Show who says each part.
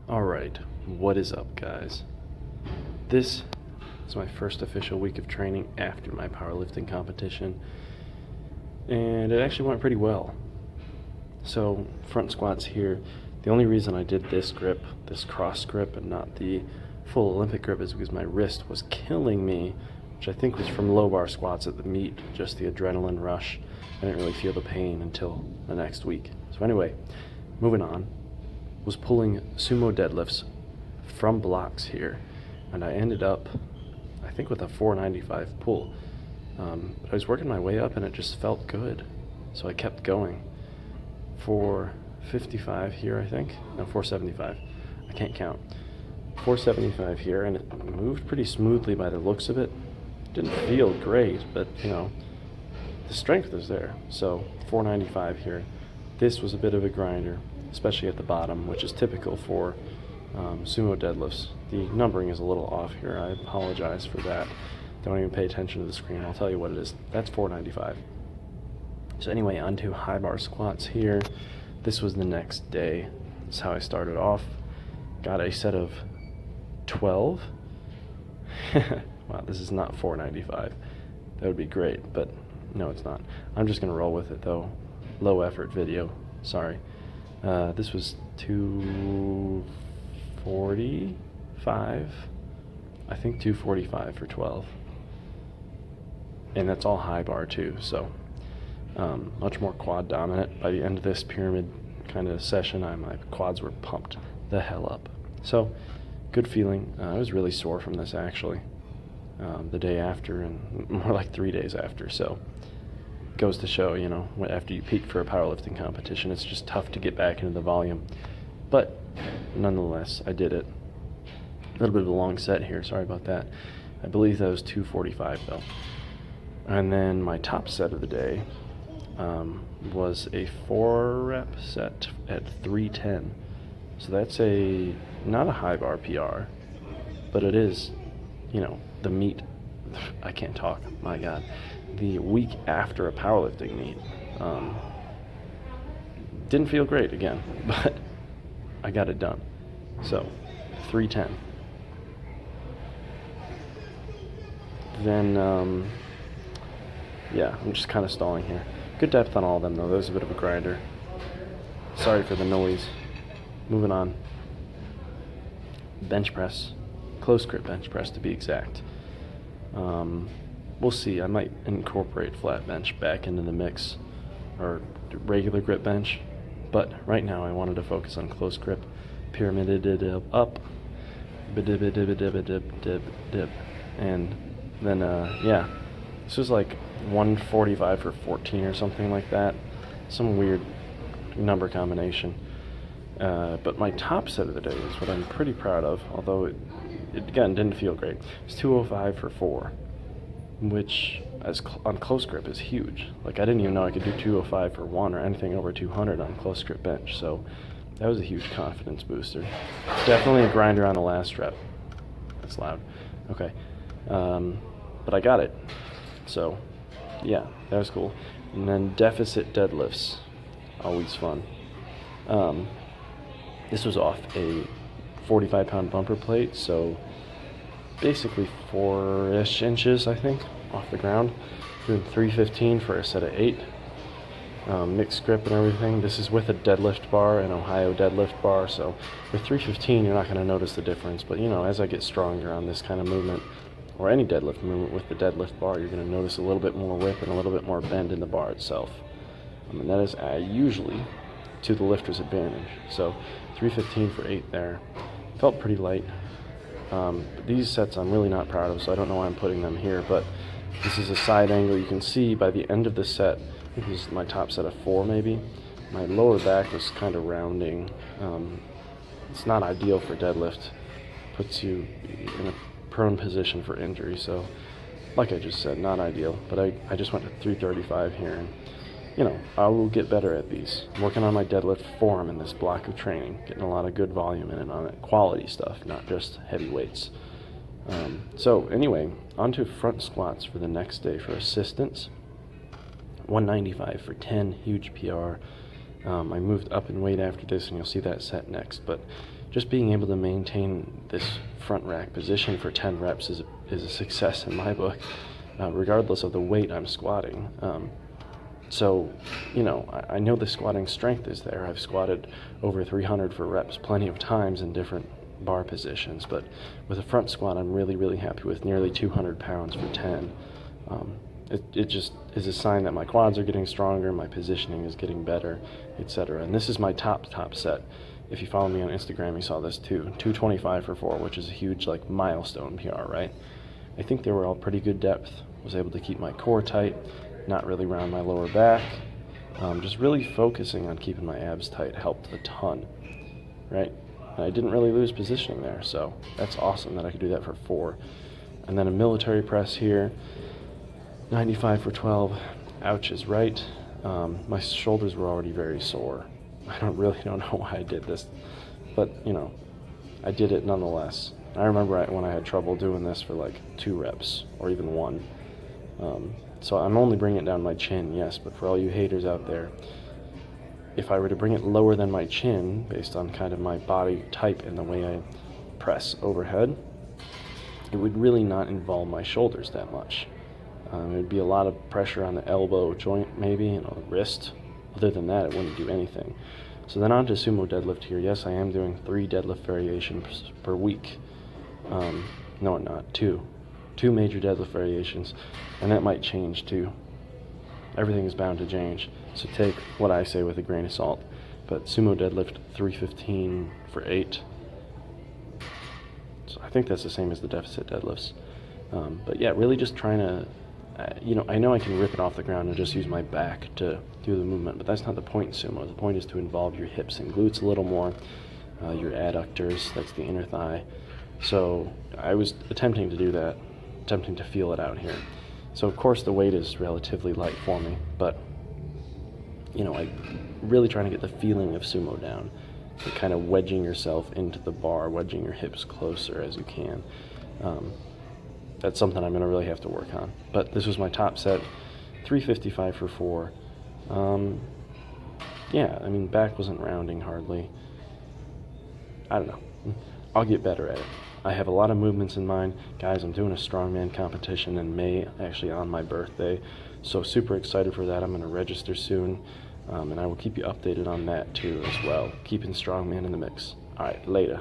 Speaker 1: Alright, what is up, guys? This is my first official week of training after my powerlifting competition, and it actually went pretty well. So, front squats here. The only reason I did this grip, this cross grip, and not the full Olympic grip is because my wrist was killing me, which I think was from low bar squats at the meet, just the adrenaline rush. I didn't really feel the pain until the next week. So anyway, moving on. Was pulling sumo deadlifts from blocks here, and I ended up, I think, with a 495 pull. But I was working my way up and it just felt good, so I kept going. 455 here, I think. No, 475. I can't count. 475 here, and it moved pretty smoothly by the looks of it. Didn't feel great, but you know, the strength is there. So 495 here. This was a bit of a grinder, especially at the bottom, which is typical for sumo deadlifts. The numbering is a little off here. I apologize for that. Don't even pay attention to the screen. I'll tell you what it is. That's 495. So anyway, onto high bar squats here. This was the next day. That's how I started off. Got a set of 12. Wow, this is not 495. That would be great, but no, it's not. I'm just going to roll with it, though. Low effort video. Sorry. This was 245, I think 245 for 12. And that's all high bar too, so much more quad dominant. By the end of this pyramid kind of session, my quads were pumped the hell up. So, good feeling. I was really sore from this actually, the day after and more like 3 days after, so. Goes to show, you know, after you peak for a powerlifting competition, it's just tough to get back into the volume. But nonetheless, I did it. A little bit of a long set here, sorry about that. I believe that was 245 though. And then my top set of the day was a 4-rep set at 310. So that's not a high bar PR, but it is, you know, the meet. I can't talk, my God. The week after a powerlifting meet. Didn't feel great again, but I got it done. So, 310. Then, yeah, I'm just kind of stalling here. Good depth on all of them, though. That was a bit of a grinder. Sorry for the noise. Moving on. Bench press. Close grip bench press, to be exact. We'll see. I might incorporate flat bench back into the mix, or regular grip bench, but right now I wanted to focus on close grip. Pyramided it up, dip, and then yeah, this was like 145 for 14 or something like that, some weird number combination. But my top set of the day is what I'm pretty proud of, although it again didn't feel great. It's 205 for 4. Which, on close grip, is huge. Like, I didn't even know I could do 205 for 1 or anything over 200 on close grip bench, so that was a huge confidence booster. Definitely a grinder on the last rep. That's loud. Okay. But I got it. So, yeah, that was cool. And then deficit deadlifts. Always fun. This was off a 45-pound bumper plate, so basically 4-ish inches, I think, off the ground. Doing 315 for a set of 8. Mixed grip and everything. This is with a deadlift bar, an Ohio deadlift bar, so with 315 you're not going to notice the difference, but you know, as I get stronger on this kind of movement, or any deadlift movement with the deadlift bar, you're going to notice a little bit more whip and a little bit more bend in the bar itself. And that is usually to the lifter's advantage. So 315 for 8 there. Felt pretty light. These sets I'm really not proud of, so I don't know why I'm putting them here, but this is a side angle. You can see by the end of the set, I think this is my top set of 4 maybe, my lower back was kind of rounding. It's not ideal for deadlift. Puts you in a prone position for injury, so like I just said, not ideal, but I just went to 335 here, and you know, I will get better at these. I'm working on my deadlift form in this block of training, getting a lot of good volume in it on it, quality stuff, not just heavy weights. So anyway, onto front squats for the next day for assistance. 195 for 10, huge PR. I moved up in weight after this, and you'll see that set next, but just being able to maintain this front rack position for 10 reps is a success in my book, regardless of the weight I'm squatting. So, you know, I know the squatting strength is there. I've squatted over 300 for reps plenty of times in different bar positions, but with a front squat, I'm really, really happy with nearly 200 pounds for 10. It just is a sign that my quads are getting stronger, my positioning is getting better, etc. And this is my top set. If you follow me on Instagram, you saw this too. 225 for 4, which is a huge like milestone PR, right? I think they were all pretty good depth. Was able to keep my core tight, not really round my lower back. Just really focusing on keeping my abs tight helped a ton, right? And I didn't really lose positioning there, so that's awesome that I could do that for 4. And then a military press here, 95 for 12. Ouch is right. My shoulders were already very sore. I don't know why I did this, but you know, I did it nonetheless. I remember when I had trouble doing this for like 2 reps or even 1. So I'm only bringing it down my chin, yes, but for all you haters out there, if I were to bring it lower than my chin, based on kind of my body type and the way I press overhead, it would really not involve my shoulders that much. It would be a lot of pressure on the elbow joint, maybe, and the wrist. Other than that, it wouldn't do anything. So then on to sumo deadlift here. Yes, I am doing 3 deadlift variations per week. No, I'm not. 2 major deadlift variations, and that might change too. Everything is bound to change, so take what I say with a grain of salt. But sumo deadlift 315 for 8. So I think that's the same as the deficit deadlifts. But yeah, really just trying to, I know I can rip it off the ground and just use my back to do the movement, but that's not the point in sumo. The point is to involve your hips and glutes a little more, your adductors, that's the inner thigh. So I was attempting to do that, attempting to feel it out here. So of course the weight is relatively light for me, but I'm really trying to get the feeling of sumo down, and kind of wedging yourself into the bar, wedging your hips closer as you can. That's something I'm going to really have to work on. But this was my top set, 355 for 4. Yeah, I mean, back wasn't rounding hardly. I don't know. I'll get better at it. I have a lot of movements in mind. Guys, I'm doing a strongman competition in May, actually on my birthday. So super excited for that. I'm going to register soon. And I will keep you updated on that too as well. Keeping strongman in the mix. All right, later.